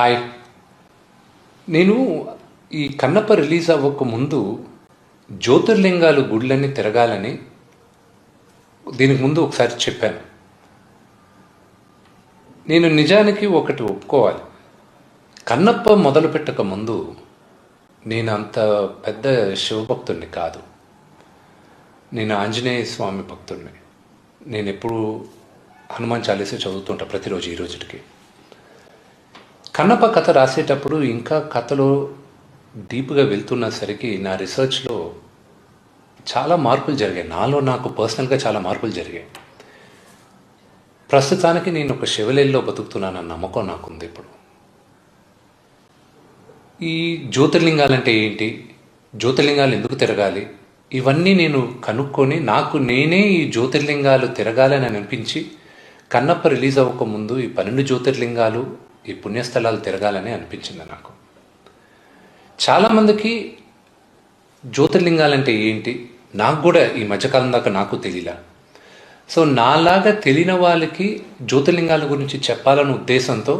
Hi. నేను ఈ Kannappa release అవ్వక ముందు జ్యోతిర్లింగాలు గుళ్ళని తిరగాలని దీనికి ముందు ఒకసారి చెప్పాను. నేను నిజానికి ఒకటి ఒప్పుకోవాలి. కన్నప్ప మొదలు పెట్టక ముందు నేను అంత పెద్ద శివభక్తుడిని కాదు. నేను ఆంజనేయ స్వామి భక్తుడిని. నేను ఎప్పుడు హనుమాన్ చాలీసా చదువుతుంటా ప్రతిరోజు ఈ రోజుకి. కన్నప్ప కథ రాసేటప్పుడు ఇంకా కథలో డీప్గా వెళ్తున్నసరికి నా రీసెర్చ్లో చాలా మార్పులు జరిగాయి. నాలో నాకు పర్సనల్గా చాలా మార్పులు జరిగాయి. ప్రస్తుతానికి నేను ఒక శివలేల్లో బతుకుతున్నానన్న నమ్మకం నాకుంది. ఇప్పుడు ఈ జ్యోతిర్లింగాలంటే ఏంటి, జ్యోతిర్లింగాలు ఎందుకు తిరగాలి, ఇవన్నీ నేను కనుక్కొని నాకు నేనే ఈ జ్యోతిర్లింగాలు తిరగాలని అనిపించి కన్నప్ప రిలీజ్ అవ్వక ముందు ఈ 12 జ్యోతిర్లింగాలు, ఈ పుణ్యస్థలాలు తిరగాలని అనిపించింది నాకు. చాలామందికి జ్యోతిర్లింగాలంటే ఏంటి, నాకు కూడా ఈ మధ్యకాలం దాకా నాకు తెలియలా. సో నాలాగా తెలియని వాళ్ళకి జ్యోతిర్లింగాల గురించి చెప్పాలనే ఉద్దేశంతో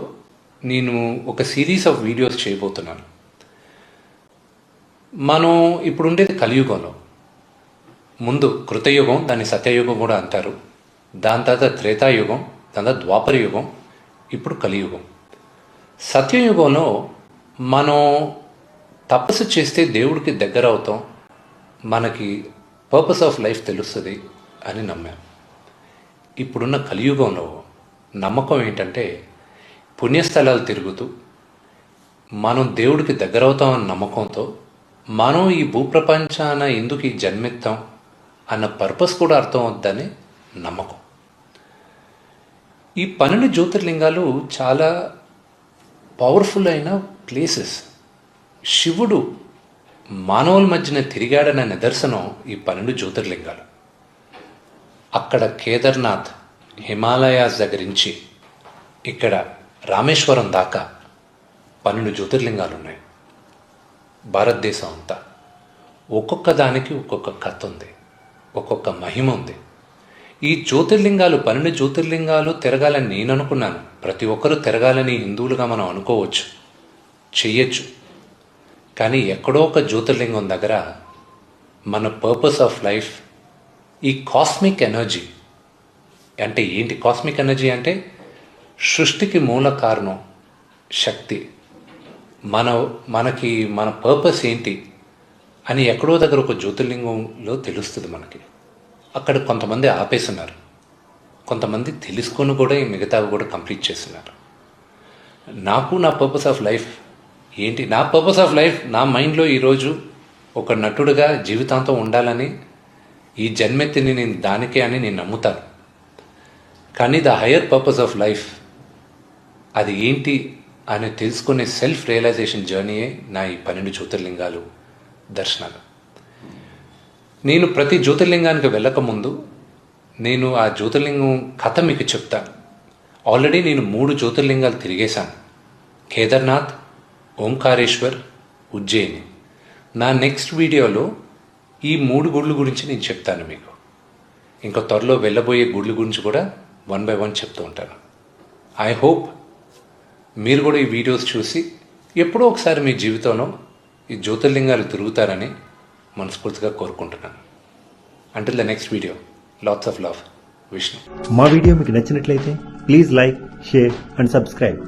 నేను ఒక సిరీస్ ఆఫ్ వీడియోస్ చేయబోతున్నాను. మనం ఇప్పుడు ఉండేది కలియుగంలో. ముందు కృతయుగం, దాన్ని సత్యయుగం కూడా అంటారు. దాని తర్వాత త్రేతాయుగం, దాని తర్వాత ద్వాపర యుగం, ఇప్పుడు కలియుగం. సత్యయుగంలో మనం తపస్సు చేస్తే దేవుడికి దగ్గర అవుతాం, మనకి పర్పస్ ఆఫ్ లైఫ్ తెలుస్తుంది అని నమ్మాం. ఇప్పుడున్న కలియుగంలో నమ్మకం ఏంటంటే పుణ్యస్థలాలు తిరుగుతూ మనం దేవుడికి దగ్గర అవుతామన్న నమ్మకంతో మనం ఈ భూప్రపంచాన ఎందుకు ఈ జన్మెత్తాం అన్న పర్పస్ కూడా అర్థం అవుతుందని నమ్మకం. ఈ 12 జ్యోతిర్లింగాలు చాలా పవర్ఫుల్ అయిన ప్లేసెస్. శివుడు మానవుల మధ్యన తిరిగాడన్న నిదర్శనం ఈ 12 జ్యోతిర్లింగాలు. అక్కడ కేదార్నాథ్, హిమాలయాస్ దగ్గర నుంచి ఇక్కడ రామేశ్వరం దాకా 12 జ్యోతిర్లింగాలు ఉన్నాయి భారతదేశం అంతా. ఒక్కొక్క దానికి ఒక్కొక్క కథ ఉంది, ఒక్కొక్క మహిమ ఉంది. ఈ జ్యోతిర్లింగాలు 12 జ్యోతిర్లింగాలు తిరగాలని నేను అనుకున్నాను. ప్రతి ఒక్కరూ తిరగాలని హిందువులుగా మనం అనుకోవచ్చు, చెయ్యొచ్చు. కానీ ఎక్కడో ఒక జ్యోతిర్లింగం దగ్గర మన పర్పస్ ఆఫ్ లైఫ్, ఈ కాస్మిక్ ఎనర్జీ అంటే ఏంటి? కాస్మిక్ ఎనర్జీ అంటే సృష్టికి మూల కారణం శక్తి. మనకి మన పర్పస్ ఏంటి అని ఎక్కడో దగ్గర ఒక జ్యోతిర్లింగంలో తెలుస్తుంది మనకి. అక్కడ కొంతమంది ఆపేస్తున్నారు, కొంతమంది తెలుసుకొని కూడా ఈ మిగతావి కూడా కంప్లీట్ చేస్తున్నారు. నాకు నా పర్పస్ ఆఫ్ లైఫ్ ఏంటి? నా పర్పస్ ఆఫ్ లైఫ్ నా మైండ్లో ఈరోజు ఒక నటుడుగా జీవితాంతం ఉండాలని, ఈ జన్మెత్తిని నేను దానికే అని నేను నమ్ముతాను. కానీ the higher purpose of life అది ఏంటి అని తెలుసుకునే సెల్ఫ్ రియలైజేషన్ జర్నీయే నా ఈ 12 జ్యోతిర్లింగాలు దర్శనాలు. నేను ప్రతి జ్యోతిర్లింగానికి వెళ్ళకముందు నేను ఆ జ్యోతిర్లింగం కథ మీకు చెప్తాను. ఆల్రెడీ నేను 3 జ్యోతిర్లింగాలు తిరిగేశాను: కేదార్నాథ్, ఓంకారేశ్వర్, ఉజ్జయిని. నా నెక్స్ట్ వీడియోలో ఈ 3 గుళ్ళు గురించి నేను చెప్తాను మీకు. ఇంకా త్వరలో వెళ్ళబోయే గుళ్ళు గురించి కూడా 1 by 1 చెప్తూ ఉంటాను. ఐ హోప్ మీరు కూడా ఈ వీడియోస్ చూసి ఎప్పుడో ఒకసారి మీ జీవితంలో ఈ జ్యోతిర్లింగాలు తిరుగుతారని మనస్ఫూర్తిగా కోరుకుంటున్నాను. Until the next video, lots of love, Vishnu. మా వీడియో మీకు నచ్చినట్లయితే please like, share and subscribe.